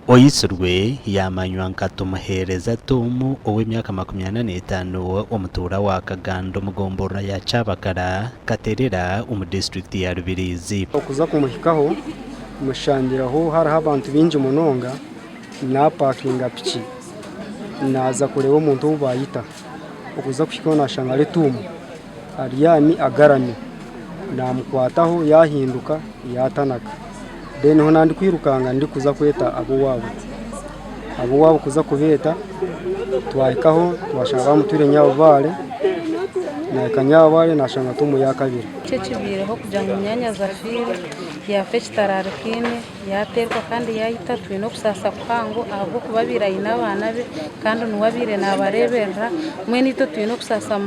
Oyisurwe yamanywa nkatumuhereza Tomu ow'emyaka 85 omutura wa Kagando mugombora ya Kyabagara Katerera omu district ya Rubirizi. Okuza kumuhikaho mushangiraho hariho abantu bingi munonga na parkinga piki naza kureba omuntu ubayita okuza kuhikaho nashanga ari Tomu Ariani agarami namukwataho yahinduka yatanaka then ho nandi kwirukanga ndi kuza kweta abo wabo kuza kubeta twahikaho twashanga bamuture nyabale na kanyabale nashanga Tomu yakabiri cyekibireho kugira ngo myanya za fili ya fechtararkine yaterwa kandi yahita twino kusasa kwangu ahubwo kubabira inabana be kandi nuwabire nabareberera mwene ito twino kusasa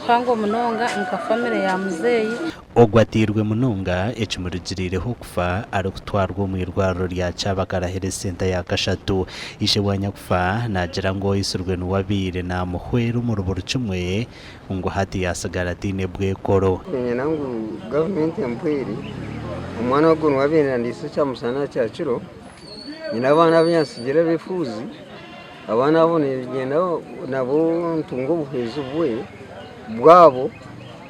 kwangu munonga nka family ya muzeyi ogwatirwe munonga ekimurugirireho kufa ari kutwarwa mu irwariro rya Kyabagara Health Center ya Kashatu ishe wanya kufa nagira ngo isurwe nuwabire na muhwero mu ruburu cumwe ngo hati yasigara tine bwekoro nangu government employee umwana wago nuwabire ndise cyamusana cyaciro nyina abana byansigire bifuzi abana abo negenda nabo ntungo buhezu bwe bwabo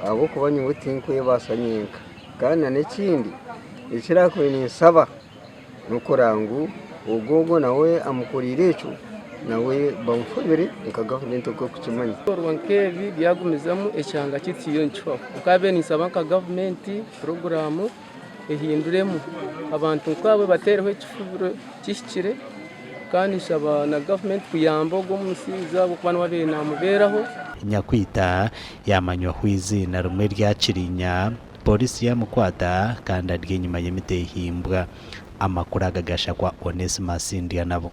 abo kubanya ubutinkuye basanyenka kandi n'ikindi ikirako ni saba nukorangu ugogo nawe amukurire eco nawe bamufubire nka government ko kuchimanya rwankevi byagumizamo ecyanga kitiyo ncho ukabe ni saba ka government program ehinduremo abantu kwabo batereho ikifuro kishikire kandi saba na government kuyamba go musiza bukwana wabere namuberaho Nyakwita yamanywa hwizina rumwe rya Kirinya polisi ya Mukwata kandi ari nyuma y'imitehimbwa amakuru agagasha kwa Onesmus Ndianabo.